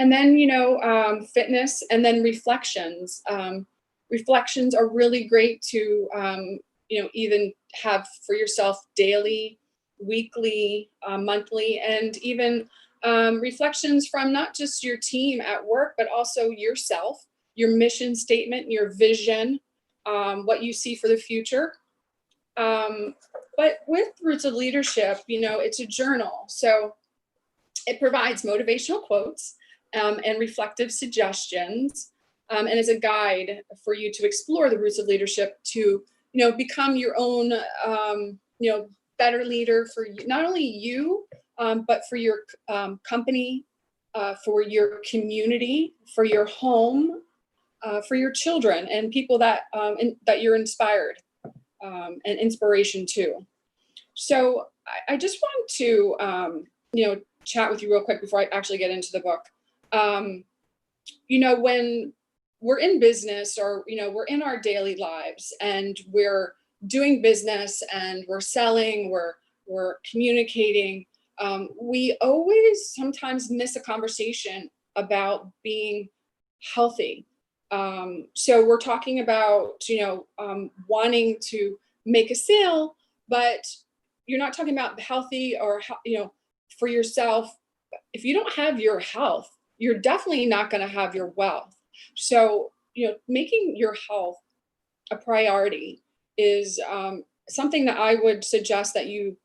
And then, fitness, and then reflections. Reflections are really great to, even have for yourself daily, weekly, monthly, and even reflections from not just your team at work, but also yourself, your mission statement, your vision, what you see for the future. But with Roots of Leadership, it's a journal. So it provides motivational quotes and reflective suggestions, and is a guide for you to explore the roots of leadership to, become your own, better leader for not only you, but for your company, for your community, for your home, for your children and people that that you're inspired and inspiration to. So I just want to, chat with you real quick before I actually get into the book. When we're in business or, we're in our daily lives and we're doing business and we're selling, we're communicating, we always sometimes miss a conversation about being healthy. So we're talking about, wanting to make a sale, but you're not talking about healthy or, for yourself. If you don't have your health, you're definitely not going to have your wealth. So, making your health a priority is something that I would suggest that you,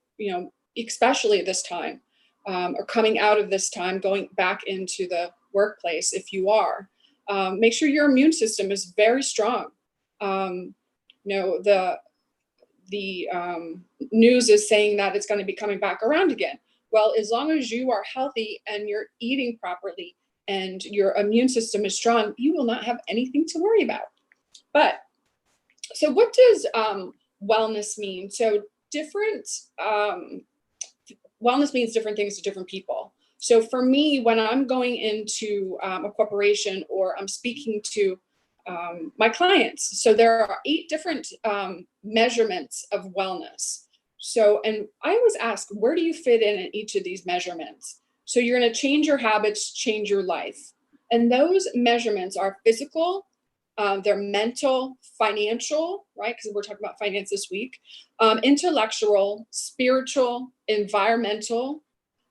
especially this time, or coming out of this time, going back into the workplace, if you are, make sure your immune system is very strong. The news is saying that it's going to be coming back around again. Well, as long as you are healthy and you're eating properly and your immune system is strong, you will not have anything to worry about. But so what does wellness mean? So wellness means different things to different people. So for me, when I'm going into a corporation or I'm speaking to my clients, so there are 8 different measurements of wellness. So, and I always ask, where do you fit in each of these measurements? So you're going to change your habits, change your life. And those measurements are physical, they're mental, financial, right? Because we're talking about finance this week, intellectual, spiritual, environmental,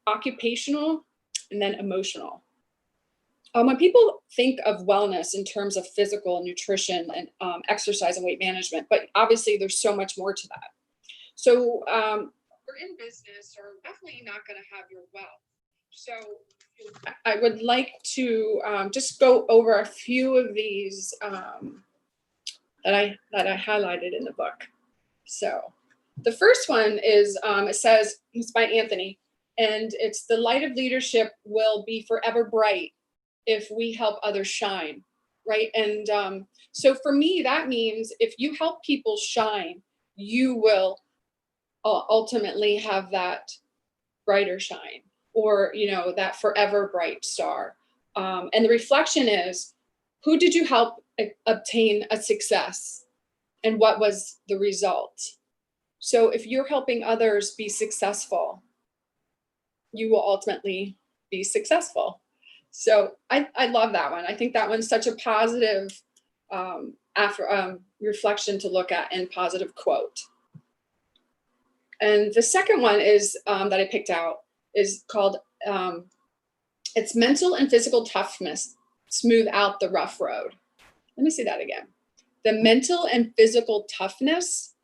occupational, and then emotional. When people think of wellness in terms of physical nutrition and exercise and weight management, but obviously there's so much more to that. So we're in business, or definitely not going to have your wealth. So I would like to just go over a few of these that I highlighted in the book. So the first one is, it says, it's by Anthony, and it's the light of leadership will be forever bright if we help others shine, right? And so for me, that means if you help people shine, you will ultimately have that brighter shine, or that forever bright star. And the reflection is, who did you help obtain a success, and what was the result? So if you're helping others be successful, you will ultimately be successful. So I love that one. I think that one's such a positive reflection to look at, and positive quote. And the second one is that I picked out is called, it's mental and physical toughness smooth out the rough road. Let me say that again. The mental and physical toughness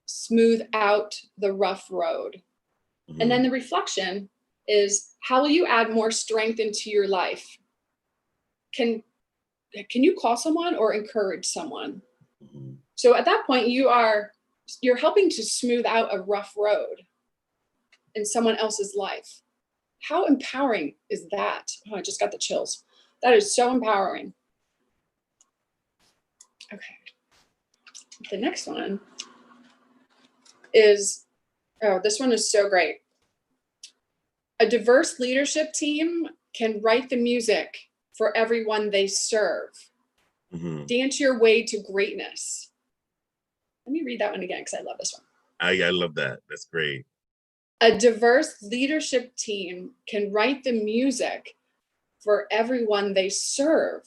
smooth out the rough road. Mm-hmm. And then the reflection is, how will you add more strength into your life? Can you call someone or encourage someone? Mm-hmm. So at that point, you're helping to smooth out a rough road in someone else's life. How empowering is that? Oh, I just got the chills. That is so empowering. Okay. The next one is, this one is so great. A diverse leadership team can write the music for everyone they serve. Mm-hmm. Dance your way to greatness. Let me read that one again, because I love this one. I love that. That's great. A diverse leadership team can write the music for everyone they serve.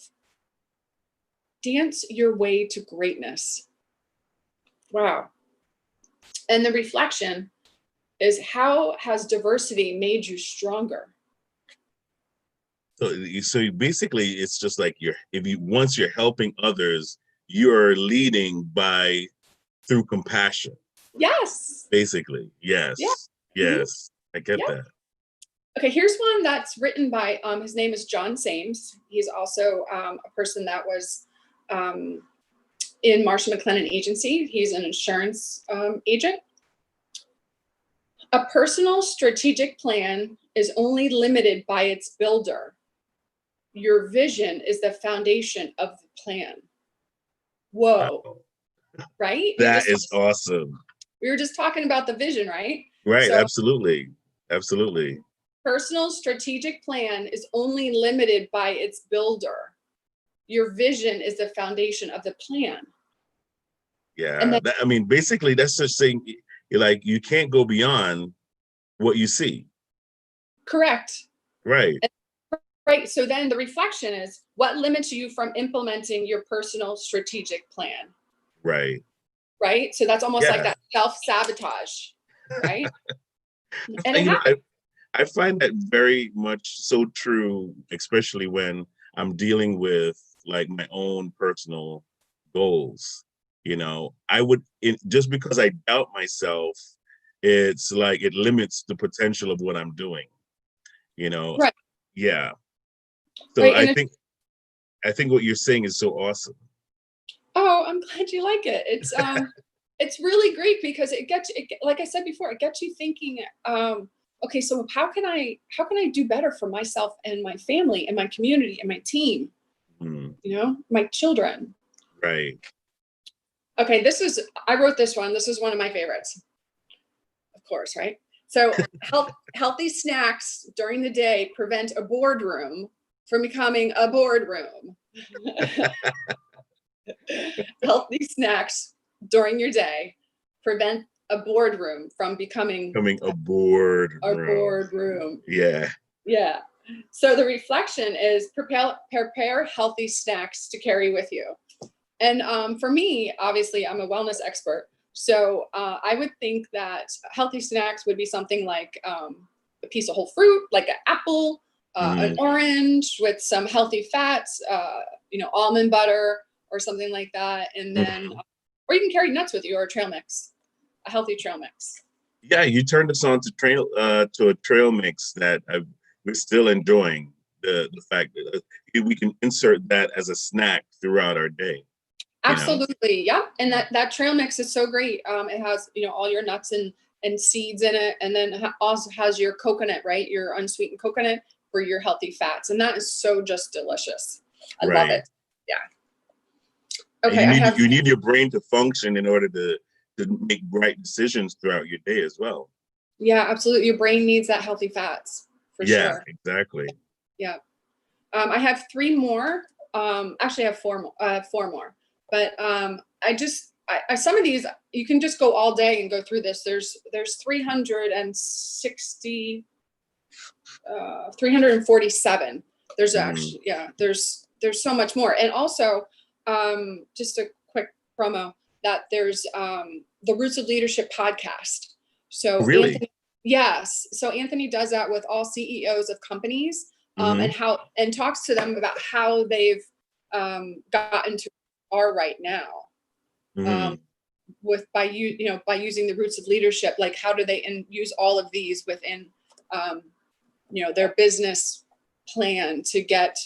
Dance your way to greatness. Wow. And the reflection is, how has diversity made you stronger? So basically, it's just like once you're helping others, you're leading through compassion. Yes. Basically, yes, Yeah. yes, I get that. Okay, here's one that's written by, his name is John Sames. He's also a person that was in Marsh & McLennan Agency. He's an insurance agent. A personal strategic plan is only limited by its builder. Your vision is the foundation of the plan. Whoa. Wow. Right? That is awesome. We were just talking about the vision, right? Right, So, absolutely. Absolutely. Personal strategic plan is only limited by its builder. Your vision is the foundation of the plan. Yeah, basically that's just saying, you can't go beyond what you see. Correct. Right. Right. So then the reflection is, what limits you from implementing your personal strategic plan? Right. Right. So that's almost like that self-sabotage. Right. And I find that very much so true, especially when I'm dealing with like my own personal goals. Just because I doubt myself, it's like it limits the potential of what I'm doing. Right. Yeah. So right. I think what you're saying is so awesome. Oh, I'm glad you like it. It's it's really great because like I said before, it gets you thinking, okay, so how can I do better for myself and my family and my community and my team? My children. Right. Okay, I wrote this one. This is one of my favorites. Of course, right? So healthy snacks during the day prevent a boardroom from becoming a boardroom. Healthy snacks during your day prevent a boardroom from becoming a boardroom. Yeah. Yeah. So the reflection is, prepare healthy snacks to carry with you. And for me, obviously, I'm a wellness expert. So I would think that healthy snacks would be something like a piece of whole fruit, like an apple, an orange with some healthy fats, almond butter or something like that. And then, or you can carry nuts with you, or a healthy trail mix. Yeah, you turned us on to a trail mix that we're still enjoying. The fact that we can insert that as a snack throughout our day. Absolutely. Yeah. And that trail mix is so great. It has, all your nuts and seeds in it. And then also has your coconut, right? Your unsweetened coconut for your healthy fats. And that is so just delicious. I love it. Yeah. Okay. You need your brain to function in order to make right decisions throughout your day as well. Yeah, absolutely. Your brain needs that healthy fats for sure. Yeah, exactly. Yeah. I have 3 more. Actually I have 4 more. But some of these, you can just go all day and go through this. There's 347. There's actually, there's so much more. And also, just a quick promo that there's the Roots of Leadership podcast. So really? So Anthony does that with all CEOs of companies, and talks to them about how they've gotten to are right now, by using the Roots of Leadership. Like, how do they use all of these within their business plan to get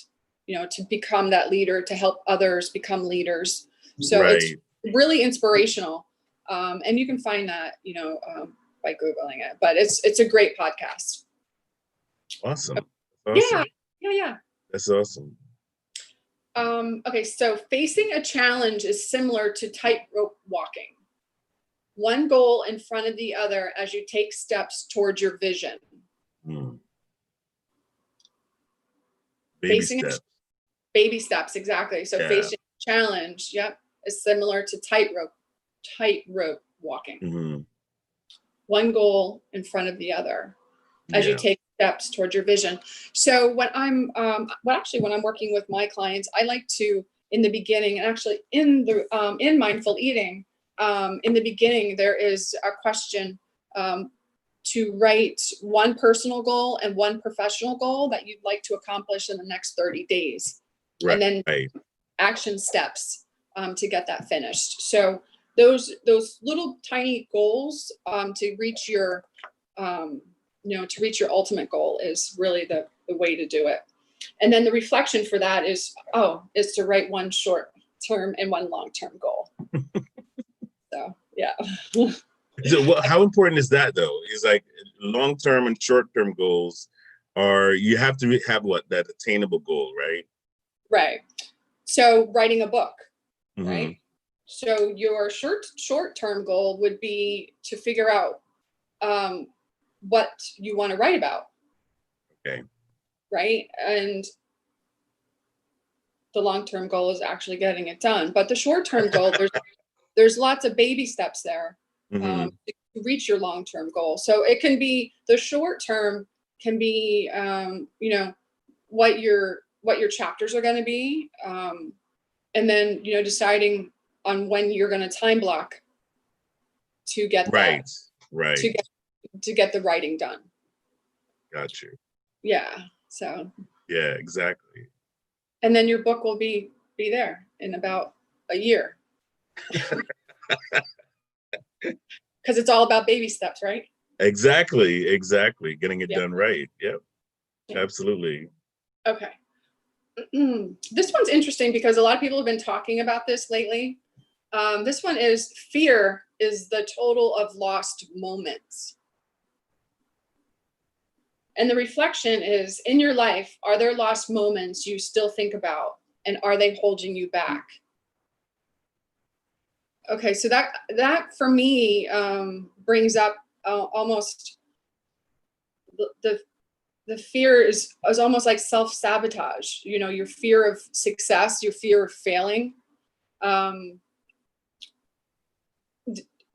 to become that leader, to help others become leaders. So it's really inspirational, and you can find that by Googling it. But it's a great podcast. Awesome. Yeah. That's awesome. Okay, so facing a challenge is similar to tightrope walking. One goal in front of the other as you take steps towards your vision. Baby steps, exactly. So facing a challenge, is similar to tightrope walking. One goal in front of the other as you take steps towards your vision. So when I'm, when I'm working with my clients, I like to, in the beginning, and actually in mindful eating, in the beginning, there is a question to write one personal goal and one professional goal that you'd like to accomplish in the next 30 days. Right. And then action steps to get that finished. So those little tiny goals to reach your, to reach your ultimate goal is really the way to do it. And then the reflection for that is to write one short-term and one long-term goal. So, yeah. So how important is that though? Is like long-term and short-term goals you have to have that attainable goal, right? Right. So writing a book, Mm-hmm. right? So your short-term goal would be to figure out what you want to write about. Okay. Right. And the long-term goal is actually getting it done. But the short-term goal, there's lots of baby steps there to reach your long-term goal. So it can be, the short-term can be, what your chapters are going to be. And then, deciding on when you're going to time block to get right. to get the writing done. Got you. Yeah. So. Yeah, exactly. And then your book will be there in about a year. Because it's all about baby steps, right? Exactly. Getting it done right. Yep. Yeah. Absolutely. Okay. This one's interesting because a lot of people have been talking about this lately. This one is fear is the total of lost moments. And the reflection is, in your life, are there lost moments you still think about, and are they holding you back? Okay, so that for me brings up almost the fear is almost like self-sabotage. Your fear of success, your fear of failing.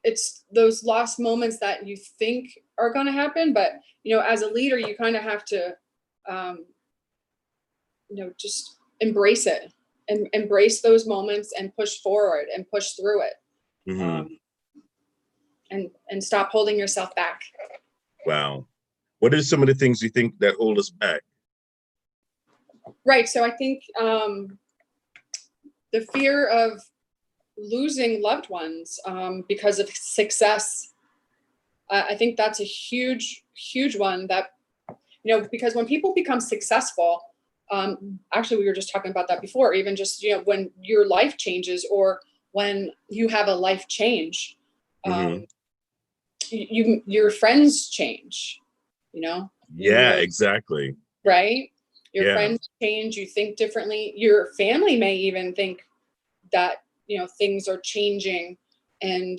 It's those lost moments that you think are going to happen, but as a leader, you kind of have to, just embrace it and embrace those moments and push forward and push through it. And stop holding yourself back. Wow. What are some of the things you think that hold us back? Right. So I think the fear of losing loved ones because of success. I think that's a huge one that, because when people become successful, actually, we were just talking about that before, even just, when your life changes or when you have a life change, your friends change, Yeah, exactly. Right. Your friends change, you think differently. Your family may even think that, things are changing and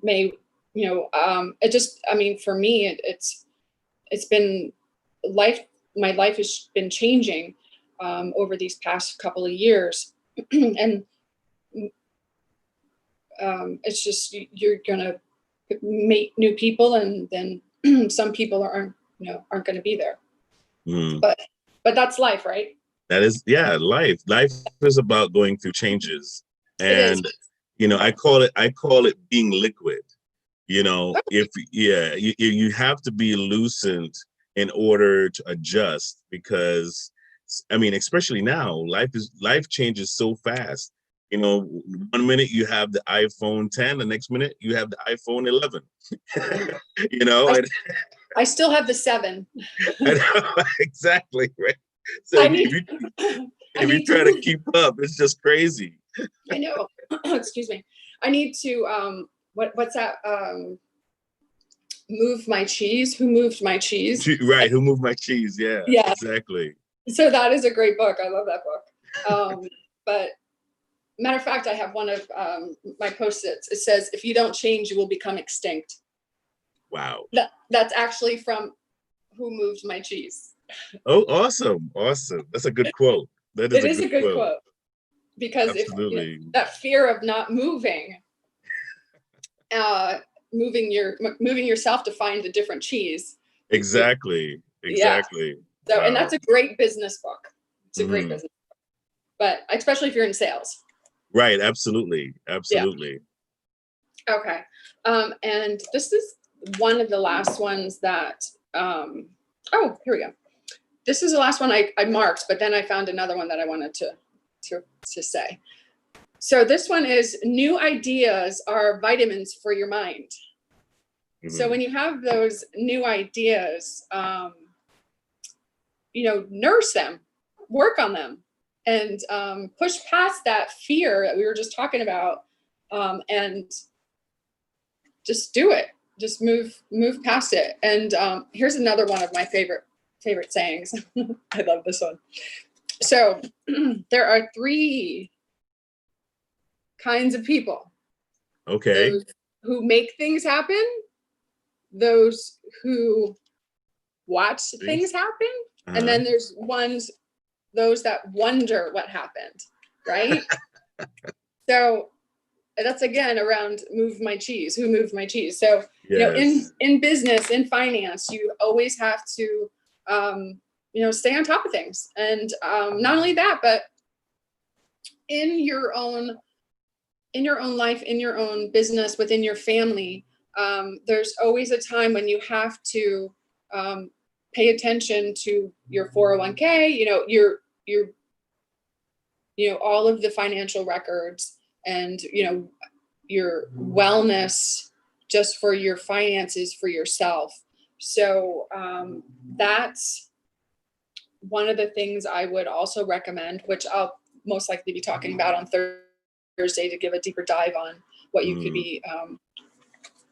may, it just, for me, it's been my life has been changing over these past couple of years. And it's just, you're going to meet new people, and then some people aren't going to be there. But that's life, right? That is, life. Life is about going through changes. And, I call it being liquid. If you have to be loosened in order to adjust, because especially now, life changes so fast. 1 minute you have the iPhone 10, the next minute you have the iPhone 11. I still have the 7. I know, exactly, right? So if you try to keep up, it's just crazy. I know. Excuse me. I need to what's that? Move my cheese. Who moved my cheese? Right. Who moved my cheese? Yeah. Yeah. Exactly. So that is a great book. I love that book. But matter of fact, I have one of my Post-its. It says, "If you don't change, you will become extinct." Wow. That's actually from Who Moved My Cheese. Oh, awesome. That's a good quote. It is a good quote. Because absolutely, if that fear of not moving, moving yourself to find a different cheese. Exactly. Yeah. exactly. So, and Wow. that's a great business book. It's a great Mhm. business, but especially if you're in sales. Right. Absolutely. Yeah. Absolutely. Okay. And this is one of the last ones that, oh, here we go. This is the last one I marked, but then I found another one that I wanted to say. So this one is new ideas are vitamins for your mind. So Mhm. when you have those new ideas, nurse them, work on them, and push past that fear that we were just talking about, and just do it. Just move past it. And here's another one of my favorite sayings. I love this one. So there are three kinds of people: Okay. those who make things happen, those who watch See? things happen, and Uh-huh. then there's those that wonder what happened, right? So that's again around move my cheese. Who moved my cheese? So Yes. in business, in finance, you always have to stay on top of things, and not only that, but in your own life, in your own business, within your family, there's always a time when you have to pay attention to your 401k, all of the financial records, and your wellness, just for your finances, for yourself. So that's one of the things I would also recommend, which I'll most likely be talking about on Thursday, to give a deeper dive on what you could Mm. be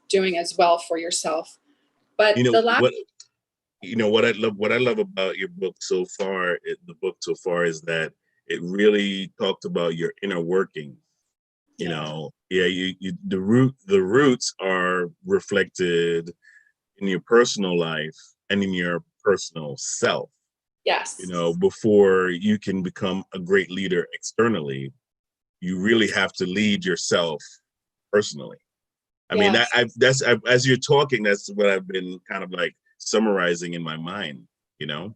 doing as well for yourself. But You know the last, what? What I love about your book so far, the book so far, is that it really talked about your inner working. yeah, Yeah, the roots are reflected in your personal life and in your personal self. yes, Before you can become a great leader externally, you really have to lead yourself personally. I mean, yes, as you're talking, that's what I've been kind of like summarizing in my mind, you know?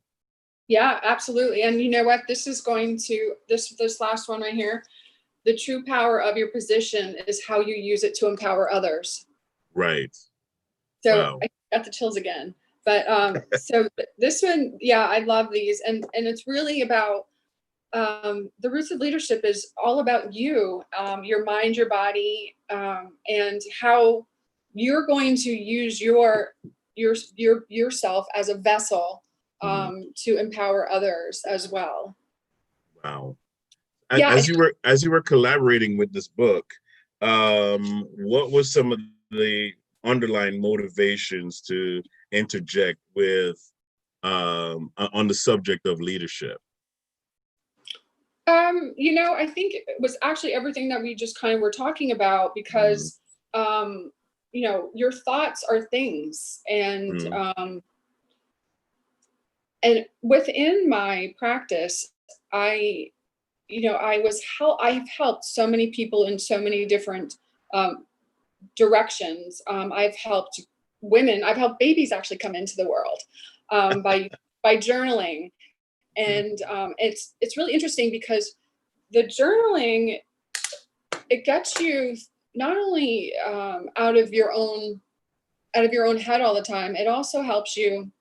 yeah, absolutely. And you know what? This is going to this last one right here. The true power of your position is how you use it to empower others. Right. So Wow. I got the chills again. But so this one, yeah, I love these, and it's really about the roots of leadership is all about you, your mind, your body, and how you're going to use yourself as a vessel Mhm. to empower others as well. Wow. Yeah, As you were collaborating with this book, what was some of the underlying motivations to interject with on the subject of leadership? I think it was actually everything that we just kind of were talking about, Mhm. because your thoughts are things, Mhm. and within my practice, I I've helped so many people in so many different um, directions. I've helped women, I've helped babies actually come into the world by journaling. And it's really interesting because the journaling, it gets you not only out of your own head all the time, it also helps you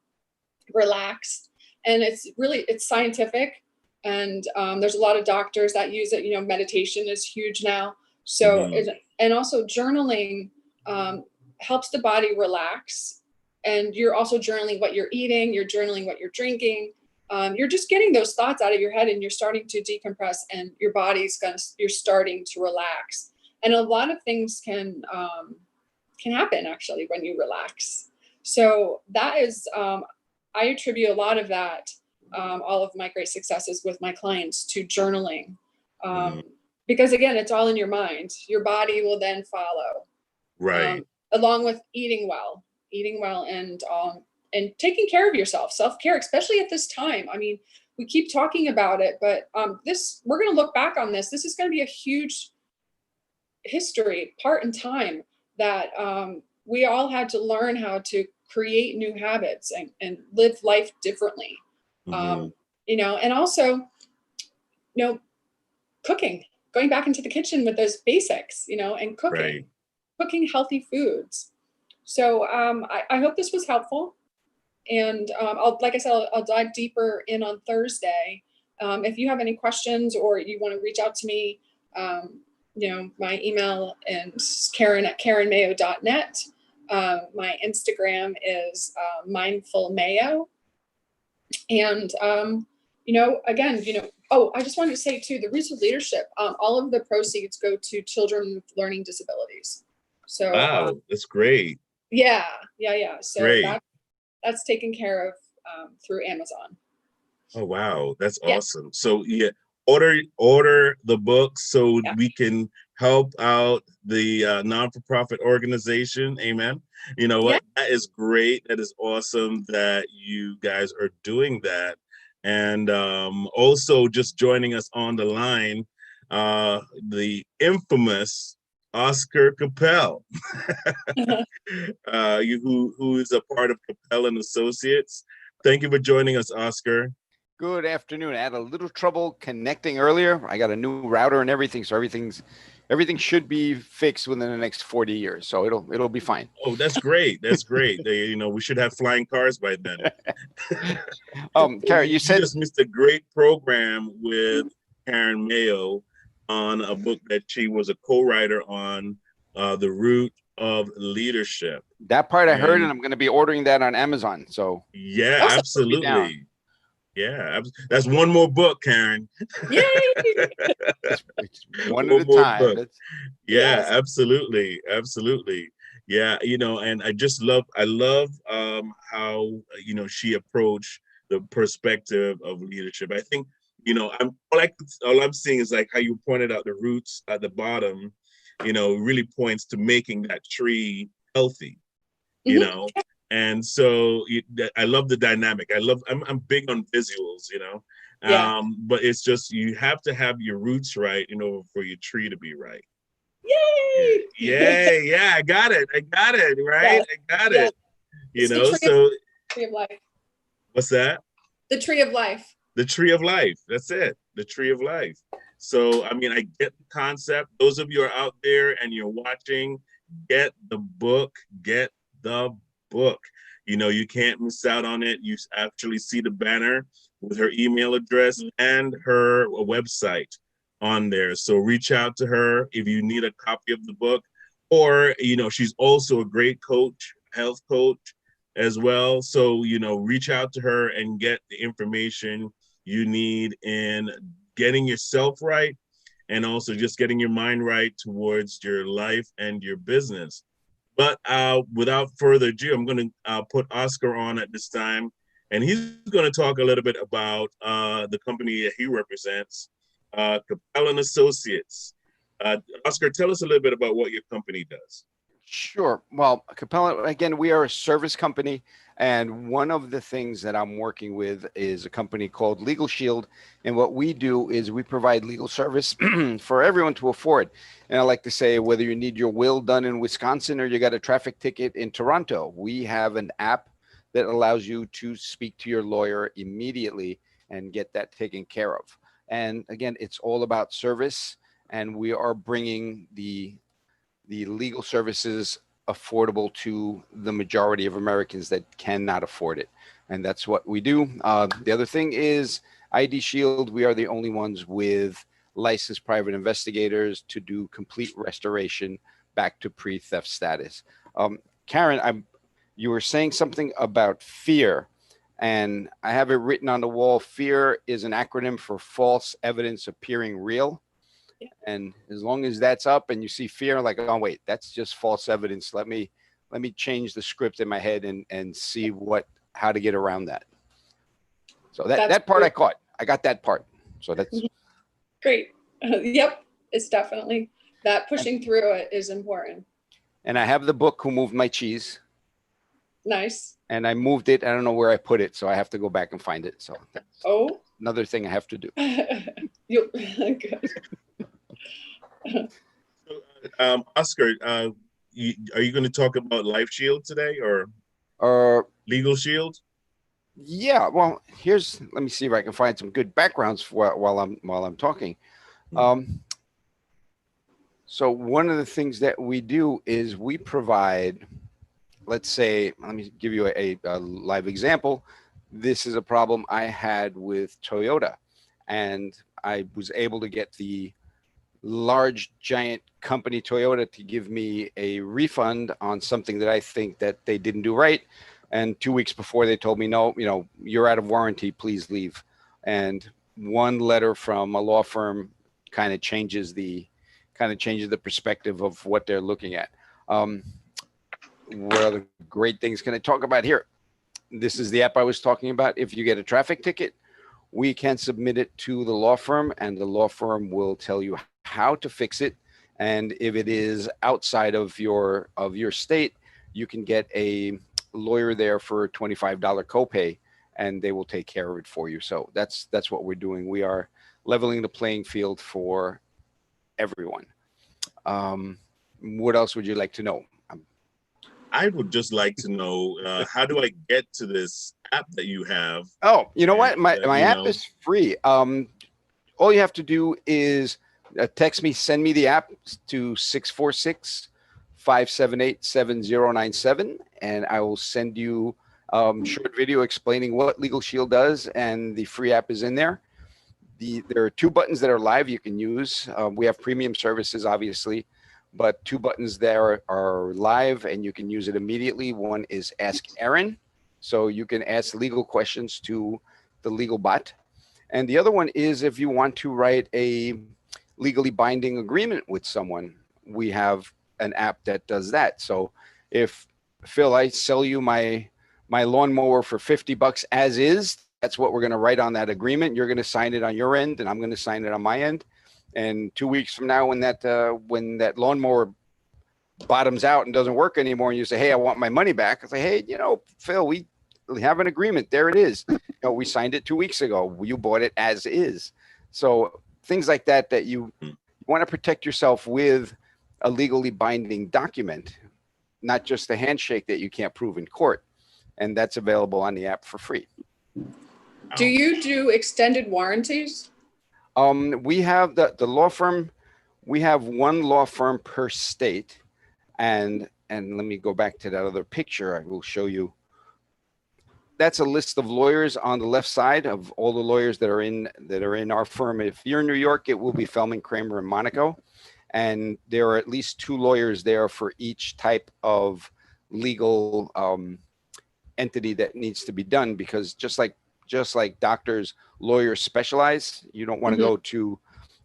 relax. And it's scientific, and there's a lot of doctors that use it. Meditation is huge now. So Mhm. and also journaling helps the body relax, and you're also journaling what you're eating, you're journaling what you're drinking. You're just getting those thoughts out of your head, and you're starting to decompress, and your you're starting to relax. And a lot of things can happen actually when you relax. So that is, I attribute a lot of that, all of my great successes with my clients, to journaling. Mhm. Um, because again, it's all in your mind. Your body will then follow, Right. um, along with eating well, and taking care of yourself, self-care, especially at this time. I mean, we keep talking about it, but we're going to look back on this. This is going to be a huge history part in time that we all had to learn how to create new habits and live life differently. And also, cooking, going back into the kitchen with those basics, and cooking healthy foods. So I hope this was helpful. And like I said, I'll dive deeper in on Thursday. If you have any questions or you want to reach out to me, my email is Karen@KarenMayo.net. My Instagram is mindfulmayo. And, again, I just wanted to say too, the Roots of Leadership, all of the proceeds go to children with learning disabilities. So wow, that's great. Yeah. So great. That's taken care of through Amazon. Oh wow, that's awesome. So order the book so we can help out the non-for-profit organization. Amen. You know what? That is great. That is awesome that you guys are doing that. And also just joining us on the line, the infamous Oscar Capel, who is a part of Capel and Associates. Thank you for joining us, Oscar. Good afternoon. I had a little trouble connecting earlier. I got a new router and everything, so everything should be fixed within the next 40 years. So it'll be fine. Oh, that's great. That's great. We should have flying cars by then. Karen, you said just missed a great program with Karen Mayo on a book that she was a co-writer on, The Root of Leadership. That part I heard, and I'm going to be ordering that on Amazon. So yeah, absolutely. Yeah, that's one more book, Karen. Yay! It's one at a time. Yeah, absolutely. Yeah, and I love how she approached the perspective of leadership. I think all I'm seeing is like how you pointed out the roots at the bottom. Really points to making that tree healthy. And so I love the dynamic. I'm big on visuals, but it's just, you have to have your roots right in order for your tree to be right. Yay! Yay! Yeah, I got it. Right? Yes. I got it. Tree of life. What's that? The tree of life. The tree of life. That's it. The tree of life. So, I get the concept. Those of you are out there and you're watching, get the book. You can't miss out on it. You actually see the banner with her email address and her website on there. So reach out to her if you need a copy of the book, or, she's also a great coach, health coach as well. So, reach out to her and get the information you need in getting yourself right, and also just getting your mind right towards your life and your business. But without further ado, I'm going to put Oscar on at this time, and he's going to talk a little bit about the company that he represents, Capel and Associates. Oscar, tell us a little bit about what your company does. Sure. Well, Capel, again, we are a service company, and one of the things that I'm working with is a company called Legal Shield, and what we do is we provide legal service for everyone to afford. And I like to say, whether you need your will done in Wisconsin or you got a traffic ticket in Toronto, we have an app that allows you to speak to your lawyer immediately and get that taken care of. And again, it's all about service, and we are bringing the legal services affordable to the majority of Americans that cannot afford it. And that's what we do. The other thing is ID Shield. We are the only ones with licensed private investigators to do complete restoration back to pre-theft status. Karen, you were saying something about fear, and I have it written on the wall. Fear is an acronym for false evidence appearing real. And as long as that's up and you see fear, like, oh wait, that's just false evidence. Let me change the script in my head and see how to get around that. So that part I caught. I got that part. So that's great. Yep, it's definitely that pushing through it is important. And I have the book, Who Moved My Cheese. Nice. And I moved it. I don't know where I put it, so I have to go back and find it. So that's another thing I have to do. Good. So, Oscar, are you going to talk about Life Shield today, or? Uh, Legal Shield? yeah. Well, let me see if I can find some good backgrounds while I'm talking. So one of the things that we do is we provide, let's say, let me give you a live example. This is a problem I had with Toyota, and I was able to get the large giant company Toyota to give me a refund on something that I think that they didn't do right. And 2 weeks before, they told me, no, you're out of warranty, please leave. And one letter from a law firm kind of changes the perspective of what they're looking at. What other great things can I talk about here? This is the app I was talking about. If you get a traffic ticket, we can submit it to the law firm, and the law firm will tell you how to fix it. And if it is outside of your state, you can get a lawyer there for a $25 copay, and they will take care of it for you. So that's what we're doing. We are leveling the playing field for everyone. What else would you like to know? I would just like to know, how do I get to this app that you have? Oh, you know what? My app is free. All you have to do is text me, send me the app to 646-578-7097, and I will send you short video explaining what Legal Shield does, and the free app is in there. There are 2 buttons that are live you can use. We have premium services, obviously, but 2 buttons there are live and you can use it immediately. One is Ask Aaron, so you can ask legal questions to the legal bot. And the other one is if you want to write a legally binding agreement with someone, we have an app that does that. So if, Phil, I sell you my lawnmower for $50 as is, that's what we're going to write on that agreement. You're going to sign it on your end, and I'm going to sign it on my end. And 2 weeks from now, when that lawnmower bottoms out and doesn't work anymore, and you say, "Hey, I want my money back," I say, "Hey, Phil, we have an agreement. There it is. We signed it 2 weeks ago. You bought it as is." So things like that you want to protect yourself with a legally binding document, not just a handshake that you can't prove in court. And that's available on the app for free. Do you do extended warranties? We have the law firm. We have one law firm per state, and let me go back to that other picture. I will show you. That's a list of lawyers on the left side of all the lawyers that are in our firm. If you're in New York, it will be Feldman, Kramer, and Monaco, and there are at least 2 lawyers there for each type of legal entity that needs to be done, because just like doctors, lawyers specialize. You don't want to go to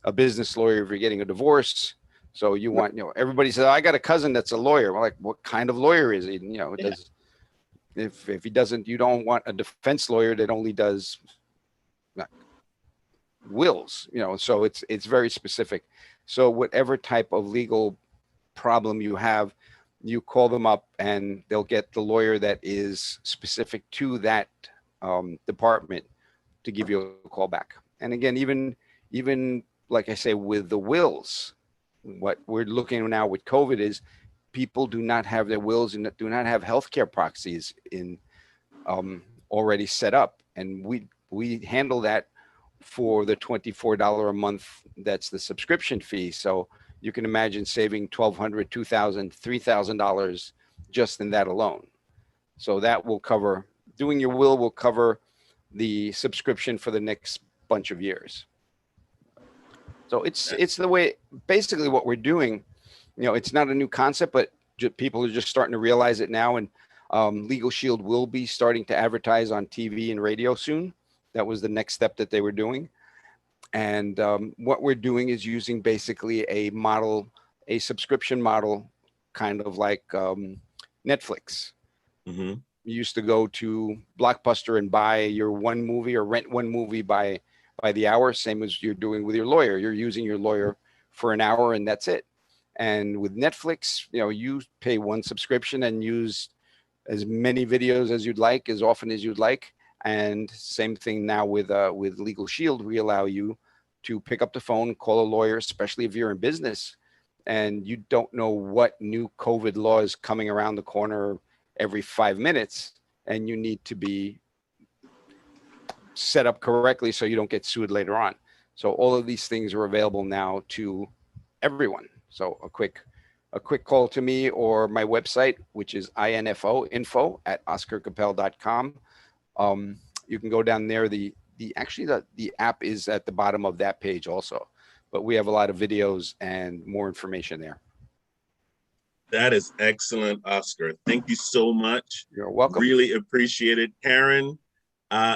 a business lawyer if you're getting a divorce. So you want, everybody says, I got a cousin that's a lawyer. We're like, what kind of lawyer is he? Does, if he doesn't, you don't want a defense lawyer that only does wills, so it's very specific. So whatever type of legal problem you have, you call them up and they'll get the lawyer that is specific to that department to give you a call back. And again, even like I say, with the wills, what we're looking now with COVID is people do not have their wills and do not have healthcare proxies in already set up. And we handle that for the $24 a month. That's the subscription fee. So you can imagine saving $1,200, $2,000, $3,000 just in that alone. So that will cover, doing your will cover the subscription for the next bunch of years. So it's the way, basically what we're doing, it's not a new concept, but people are just starting to realize it now. And Legal Shield will be starting to advertise on TV and radio soon. That was the next step that they were doing. And what we're doing is using basically a subscription model, kind of like Netflix. Mm-hmm. You used to go to Blockbuster and buy your one movie or rent one movie by the hour, same as you're doing with your lawyer. You're using your lawyer for an hour and that's it. And with Netflix, you pay one subscription and use as many videos as you'd like, as often as you'd like. And same thing now with Legal Shield. We allow you to pick up the phone, call a lawyer, especially if you're in business and you don't know what new COVID law is coming around the corner every 5 minutes, and you need to be set up correctly so you don't get sued later on. So all of these things are available now to everyone. So a quick call to me or my website, which is info@oscarcapel.com. You can go down there. The app is at the bottom of that page also, but we have a lot of videos and more information there. That is excellent, Oscar. Thank you so much. You're welcome. Really appreciate it. Karen,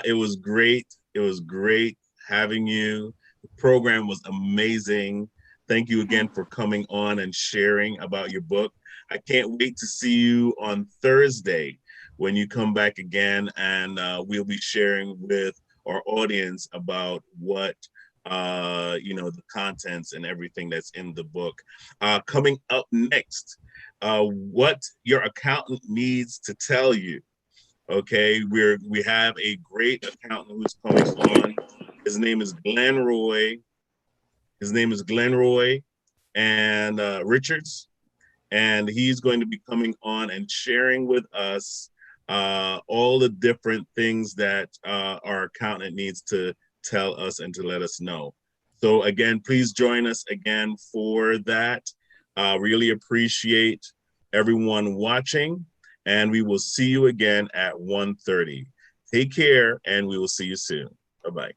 it was great. It was great having you. The program was amazing. Thank you again for coming on and sharing about your book. I can't wait to see you on Thursday when you come back again, and we'll be sharing with our audience about what the contents and everything that's in the book. Coming up next, what your accountant needs to tell you. Okay, we have a great accountant who's coming on. His name is Glenn Roy. And Richards, and he's going to be coming on and sharing with us all the different things that our accountant needs to tell us and to let us know. So again, please join us again for that. Really appreciate everyone watching, and we will see you again at 1:30. Take care, and we will see you soon. Bye-bye.